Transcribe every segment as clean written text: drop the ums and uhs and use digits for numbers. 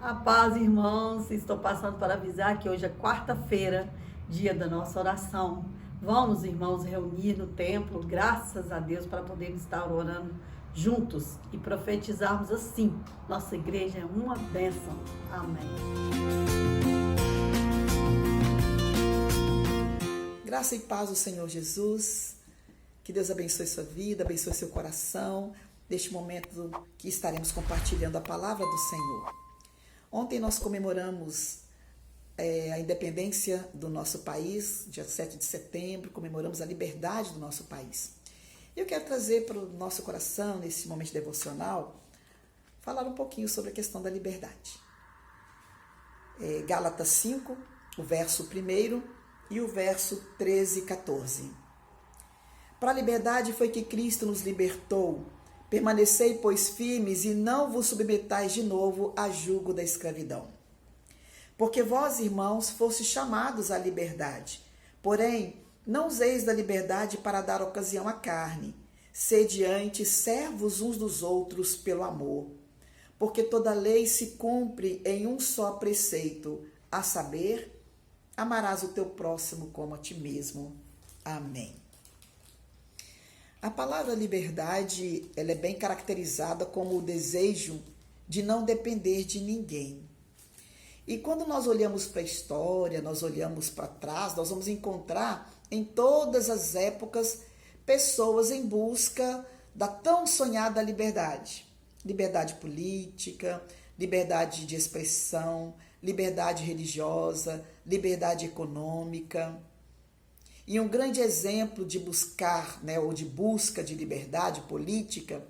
A paz, irmãos, estou passando para avisar que hoje é quarta-feira, dia da nossa oração. Vamos, irmãos, reunir no templo, graças a Deus, para podermos estar orando juntos e profetizarmos assim. Nossa igreja é uma bênção. Amém. Graça e paz do Senhor Jesus. Que Deus abençoe sua vida, abençoe seu coração, neste momento que estaremos compartilhando a palavra do Senhor. Ontem nós comemoramos a independência do nosso país, dia 7 de setembro, comemoramos a liberdade do nosso país. Eu quero trazer para o nosso coração, nesse momento devocional, falar um pouquinho sobre a questão da liberdade. Gálatas 5, o verso 1 e o verso 13 e 14. Para a liberdade foi que Cristo nos libertou. Permanecei, pois, firmes e não vos submetais de novo a jugo da escravidão. Porque vós, irmãos, fostes chamados à liberdade. Porém, não useis da liberdade para dar ocasião à carne. Sede antes servos uns dos outros pelo amor. Porque toda lei se cumpre em um só preceito, a saber, amarás o teu próximo como a ti mesmo. Amém. A palavra liberdade, ela é bem caracterizada como o desejo de não depender de ninguém. E quando nós olhamos para a história, nós olhamos para trás, nós vamos encontrar em todas as épocas pessoas em busca da tão sonhada liberdade. Liberdade política, liberdade de expressão, liberdade religiosa, liberdade econômica. E um grande exemplo de buscar, ou de busca de liberdade política,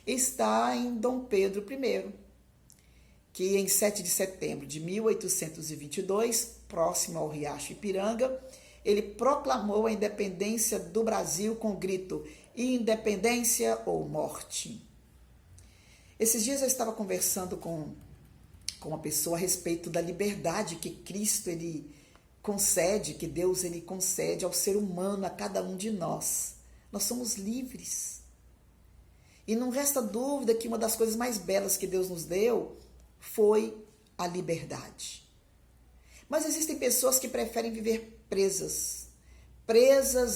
está em Dom Pedro I, que em 7 de setembro de 1822, próximo ao Riacho Ipiranga, ele proclamou a independência do Brasil com o grito: independência ou morte. Esses dias eu estava conversando com uma pessoa a respeito da liberdade que Cristo concede, que Deus concede ao ser humano, a cada um de nós. Nós somos livres. E não resta dúvida que uma das coisas mais belas que Deus nos deu foi a liberdade. Mas existem pessoas que preferem viver presas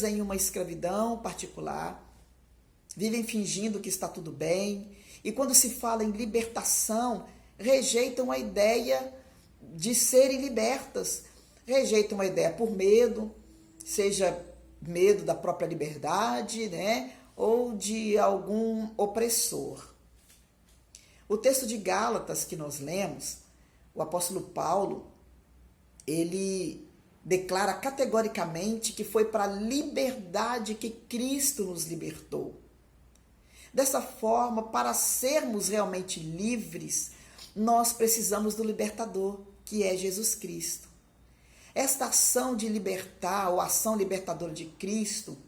em uma escravidão particular, vivem fingindo que está tudo bem, e quando se fala em libertação, rejeitam a ideia de serem libertas, rejeitam a ideia por medo, seja medo da própria liberdade, ou de algum opressor. O texto de Gálatas que nós lemos, o apóstolo Paulo, ele declara categoricamente que foi para a liberdade que Cristo nos libertou. Dessa forma, para sermos realmente livres, nós precisamos do libertador, que é Jesus Cristo. Esta ação de libertar, ou ação libertadora de Cristo,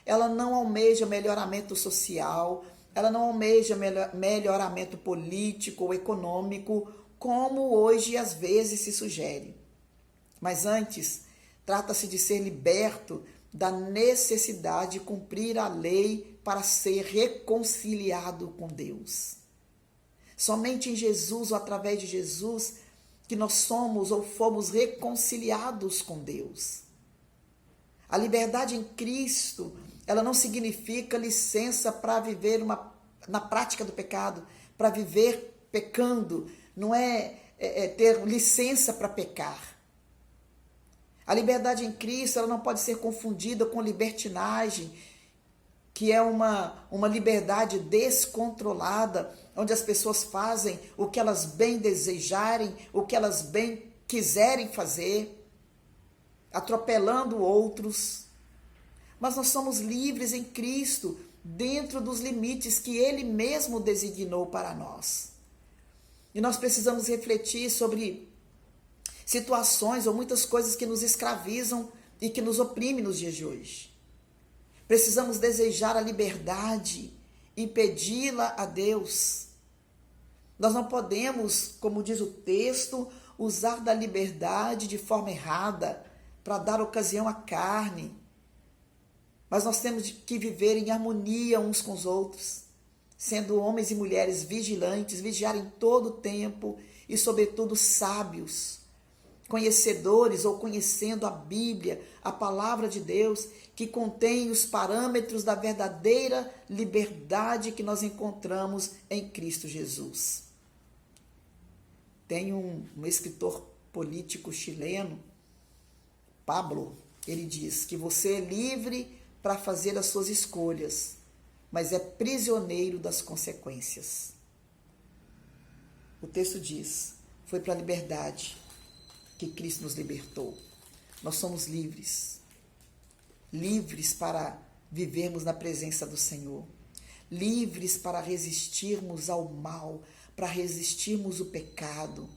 ela não almeja melhoramento social, ela não almeja melhoramento político ou econômico, como hoje às vezes se sugere. Mas antes, trata-se de ser liberto da necessidade de cumprir a lei para ser reconciliado com Deus. Somente em Jesus ou através de Jesus que nós somos ou fomos reconciliados com Deus. A liberdade em Cristo, ela não significa licença para viver na prática do pecado, para viver pecando, não é ter licença para pecar. A liberdade em Cristo, ela não pode ser confundida com libertinagem, que é uma liberdade descontrolada, onde as pessoas fazem o que elas bem desejarem, o que elas bem quiserem fazer, atropelando outros. Mas nós somos livres em Cristo, dentro dos limites que Ele mesmo designou para nós. E nós precisamos refletir sobre situações ou muitas coisas que nos escravizam e que nos oprimem nos dias de hoje. Precisamos desejar a liberdade e pedi-la a Deus. Nós não podemos, como diz o texto, usar da liberdade de forma errada para dar ocasião à carne. Mas nós temos que viver em harmonia uns com os outros, sendo homens e mulheres vigilantes, vigiar em todo o tempo e, sobretudo, sábios, conhecedores ou conhecendo a Bíblia, a palavra de Deus, que contém os parâmetros da verdadeira liberdade que nós encontramos em Cristo Jesus. Tem um escritor político chileno, Pablo, ele diz que você é livre para fazer as suas escolhas, mas é prisioneiro das consequências. O texto diz, foi para a liberdade que Cristo nos libertou. Nós somos livres. Livres para vivermos na presença do Senhor. Livres para resistirmos ao mal, para resistirmos o pecado.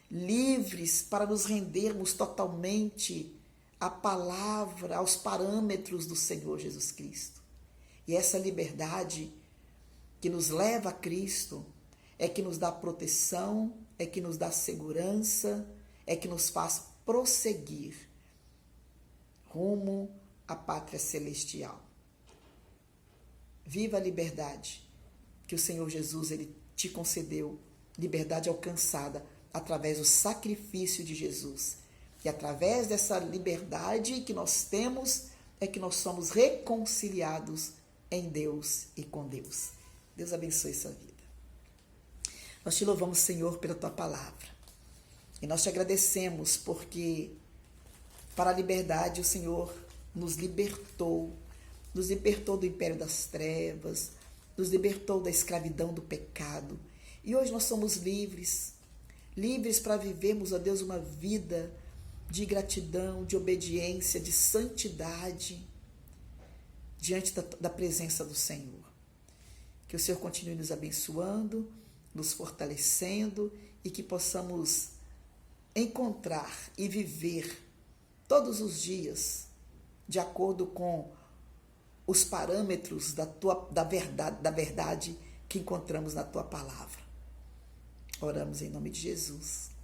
Livres para nos rendermos totalmente à palavra, aos parâmetros do Senhor Jesus Cristo. E essa liberdade que nos leva a Cristo é que nos dá proteção, é que nos dá segurança, é que nos faz prosseguir rumo à pátria celestial. Viva a liberdade que o Senhor Jesus ele te concedeu, liberdade alcançada através do sacrifício de Jesus. E através dessa liberdade que nós temos, é que nós somos reconciliados em Deus e com Deus. Deus abençoe sua vida. Nós te louvamos, Senhor, pela tua palavra. E nós te agradecemos porque para a liberdade o Senhor nos libertou do império das trevas, nos libertou da escravidão do pecado. E hoje nós somos livres para vivermos, ó Deus, uma vida de gratidão, de obediência, de santidade diante da presença do Senhor. Que o Senhor continue nos abençoando, nos fortalecendo e que possamos encontrar e viver todos os dias de acordo com os parâmetros da verdade que encontramos na tua palavra. Oramos em nome de Jesus.